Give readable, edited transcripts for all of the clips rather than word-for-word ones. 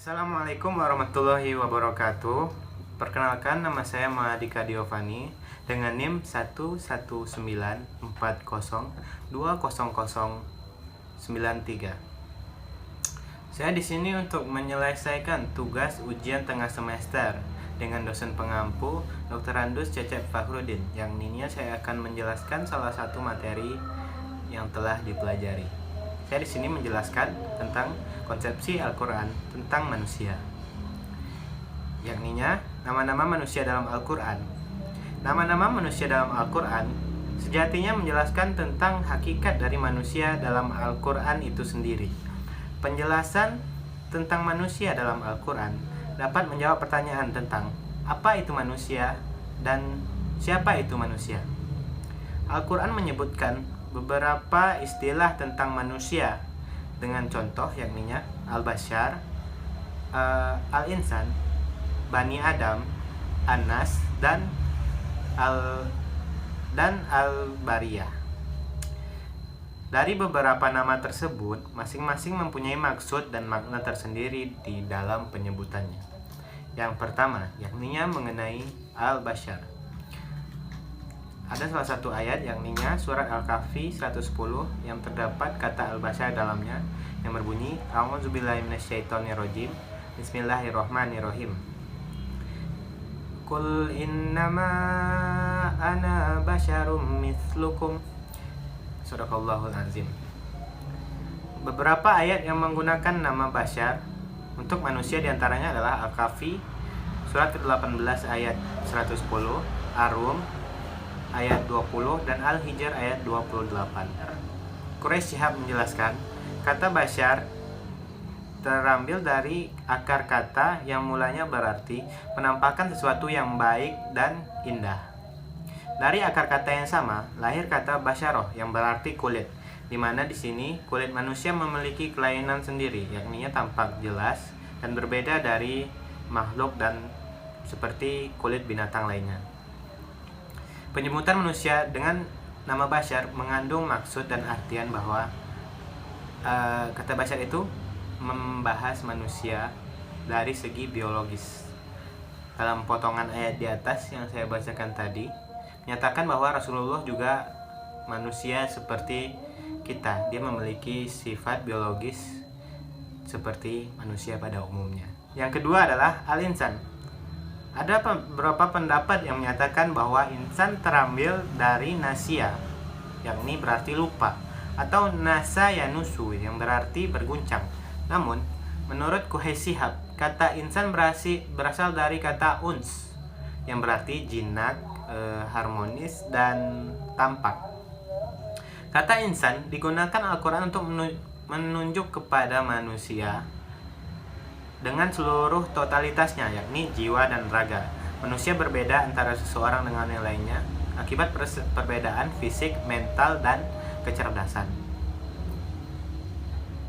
Assalamualaikum warahmatullahi wabarakatuh. Perkenalkan, nama saya Mahadika Diovani dengan NIM 11940200093. Saya di sini untuk menyelesaikan tugas ujian tengah semester dengan dosen pengampu Dr. Andus Cecep Fakhrudin, yang ininya saya akan menjelaskan salah satu materi yang telah dipelajari. Saya di sini menjelaskan tentang konsepsi Al-Quran tentang manusia, yakninya nama-nama manusia dalam Al-Quran. Nama-nama manusia dalam Al-Quran sejatinya menjelaskan tentang hakikat dari manusia dalam Al-Quran itu sendiri. Penjelasan tentang manusia dalam Al-Quran dapat menjawab pertanyaan tentang apa itu manusia dan siapa itu manusia. Al-Quran menyebutkan beberapa istilah tentang manusia dengan contoh yakninya Al-Bashar, Al-Insan, Bani Adam, An-Nas, dan Al-Bariyah. Dari beberapa nama tersebut, masing-masing mempunyai maksud dan makna tersendiri di dalam penyebutannya. Yang pertama, yakninya mengenai Al-Bashar. Ada salah satu ayat yakninya surat Al-Kahfi 110 yang terdapat kata Al-Bashar dalamnya yang berbunyi A'udzubillahi minasyaitonirrajim. Bismillahirrahmanirrahim. Qul innama ana basyarum mithlukum. Sadaqallahul azim. Beberapa ayat yang menggunakan nama Bashar untuk manusia diantaranya adalah Al-Kahfi surat ke-18 ayat 110, Ar-Rum ayat 20, dan Al-Hijr ayat 28. Quraisy Shihab menjelaskan, kata Bashar terambil dari akar kata yang mulanya berarti menampakkan sesuatu yang baik dan indah. Dari akar kata yang sama, lahir kata basyaroh yang berarti kulit, di mana di sini kulit manusia memiliki kelainan sendiri, yakni tampak jelas dan berbeda dari makhluk dan seperti kulit binatang lainnya. Penyebutan manusia dengan nama Bashar mengandung maksud dan artian bahwa kata Bashar itu membahas manusia dari segi biologis. Dalam potongan ayat di atas yang saya bacakan tadi, menyatakan bahwa Rasulullah juga manusia seperti kita. Dia memiliki sifat biologis seperti manusia pada umumnya. Yang kedua adalah Al-Insan. Ada beberapa pendapat yang menyatakan bahwa insan terambil dari nasia, yakni berarti lupa, atau nasa yanusu yang berarti berguncang. Namun, menurut Quraisy Shihab, kata insan berasal dari kata uns, yang berarti jinak, harmonis, dan tampak. Kata insan digunakan Al-Quran untuk menunjuk kepada manusia dengan seluruh totalitasnya, yakni jiwa dan raga. Manusia berbeda antara seseorang dengan yang lainnya akibat perbedaan fisik, mental, dan kecerdasan.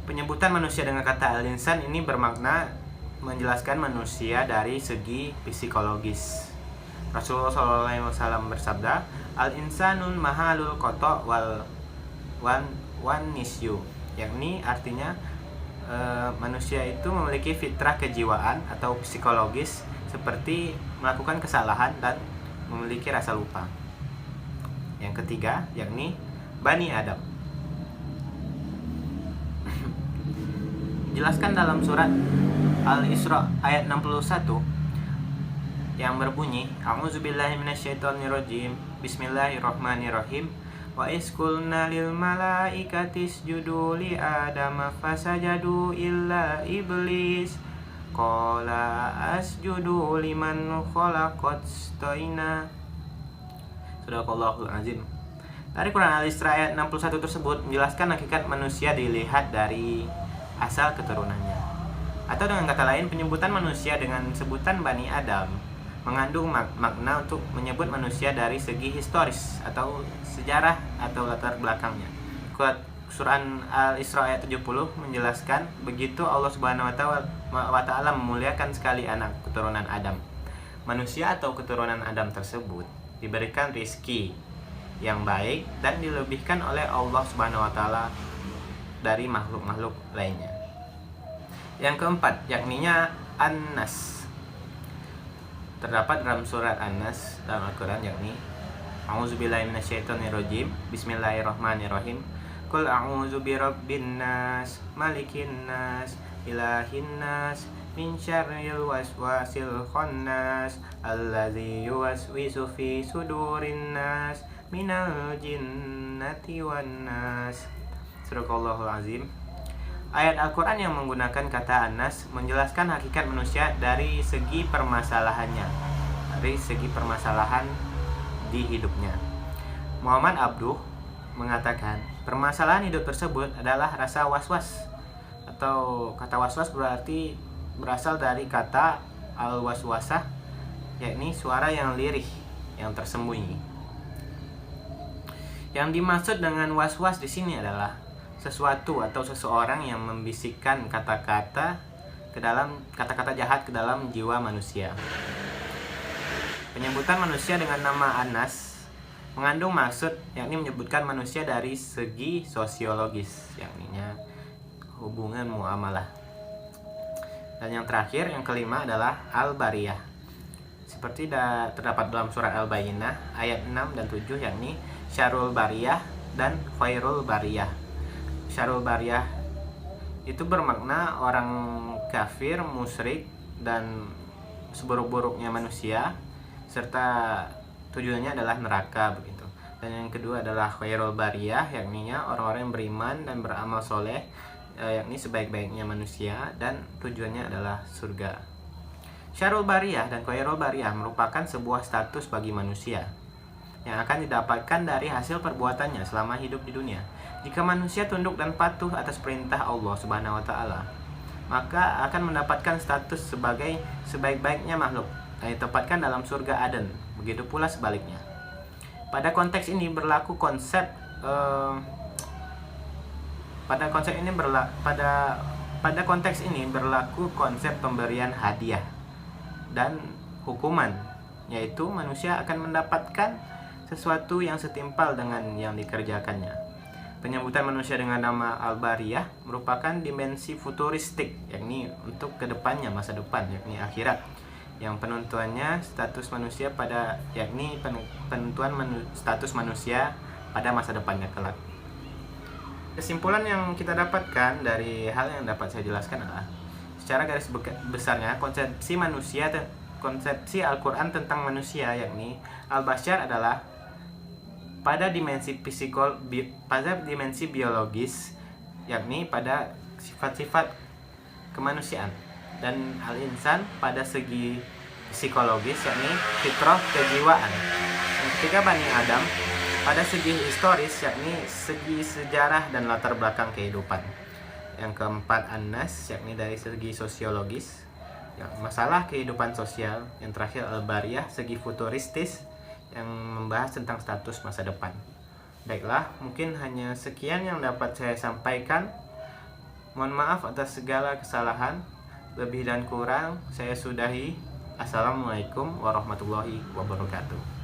Penyebutan manusia dengan kata al-insan ini bermakna menjelaskan manusia dari segi psikologis. Rasulullah SAW bersabda, al-insanun mahalul koto wan nisyu, yakni artinya manusia itu memiliki fitrah kejiwaan atau psikologis seperti melakukan kesalahan dan memiliki rasa lupa. Yang ketiga, yakni Bani Adam. Jelaskan dalam surat Al-Isra ayat 61 yang berbunyi A'udzubillahi minasyaitonirrajim. Bismillahirrahmanirrahim. Wa iskulna lil malaikati isjudu li adama fasajadu illa iblis qala asjudu liman khalaqat staina. Sadaqallahul azim. Dari Quran Al-Isra ayat 61 tersebut menjelaskan hakikat manusia dilihat dari asal keturunannya. Atau dengan kata lain, penyebutan manusia dengan sebutan Bani Adam mengandung makna untuk menyebut manusia dari segi historis atau sejarah atau latar belakangnya. Surah Al-Isra ayat 70 menjelaskan, begitu Allah Subhanahu wa taala memuliakan sekali anak keturunan Adam. Manusia atau keturunan Adam tersebut diberikan rizki yang baik dan dilebihkan oleh Allah Subhanahu wa taala dari makhluk-makhluk lainnya. Yang keempat, yakninya An-Nas. Terdapat dalam surat An-Nas dalam Al-Quran, yakni A'udzubillahi minasyaitonirrajim. Bismillahirrahmanirrahim. Qul a'udzu birabbin nas, malikin nas, ilahin nas, min syarril waswasil khannas, allazi yuwaswisu fi sudurin nas, minal jinnati wan nas. Sadaqallahul azim. Ayat Al-Quran yang menggunakan kata An-Nas menjelaskan hakikat manusia dari segi permasalahannya, dari segi permasalahan di hidupnya. Muhammad Abduh mengatakan, permasalahan hidup tersebut adalah rasa was-was, atau kata was-was berarti berasal dari kata al-waswasah, yakni suara yang lirih, yang tersembunyi. Yang dimaksud dengan was-was di sini adalah sesuatu atau seseorang yang membisikkan kata-kata jahat ke dalam jiwa manusia. Penyebutan manusia dengan nama Anas mengandung maksud, yakni menyebutkan manusia dari segi sosiologis, yakninya hubungan muamalah. Dan yang terakhir, yang kelima adalah Al-Bariyah. Seperti terdapat dalam surat Al-Bayyinah ayat 6 dan 7, yakni Syarul Bariyah dan Khairul Bariyah. Syarul Bariyah itu bermakna orang kafir, musyrik, dan seburuk-buruknya manusia, serta tujuannya adalah neraka begitu. Dan yang kedua adalah Khairul Bariyah, yakninya orang-orang yang beriman dan beramal soleh, yakni sebaik-baiknya manusia, dan tujuannya adalah surga. Syarul Bariyah dan Khairul Bariyah merupakan sebuah status bagi manusia yang akan didapatkan dari hasil perbuatannya selama hidup di dunia. Jika manusia tunduk dan patuh atas perintah Allah Subhanahu wa taala, maka akan mendapatkan status sebagai sebaik-baiknya makhluk yang ditempatkan dalam surga Aden. Begitu pula sebaliknya. Pada konteks ini berlaku konsep konsep pemberian hadiah dan hukuman, yaitu manusia akan mendapatkan sesuatu yang setimpal dengan yang dikerjakannya. Penyebutan manusia dengan nama Al-Bariyah merupakan dimensi futuristik, yakni untuk kedepannya, masa depan, yakni akhirat, yang penentuannya status manusia status manusia pada masa depannya kelak. Kesimpulan yang kita dapatkan dari hal yang dapat saya jelaskan adalah, secara garis besarnya, konsepsi Al-Quran tentang manusia, yakni Al-Bashar, adalah pada dimensi biologis, yakni pada sifat-sifat kemanusiaan, dan Al-Insan pada segi psikologis, yakni fitrah kejiwaan. Dan ketiga, Bani Adam pada segi historis, yakni segi sejarah dan latar belakang kehidupan. Yang keempat, An-Nas, yakni dari segi sosiologis, masalah kehidupan sosial. Yang terakhir, Al-Bariyah, segi futuristis, yang membahas tentang status masa depan. Baiklah, mungkin hanya sekian yang dapat saya sampaikan. Mohon maaf atas segala kesalahan. Lebih dan kurang saya sudahi. Assalamualaikum warahmatullahi wabarakatuh.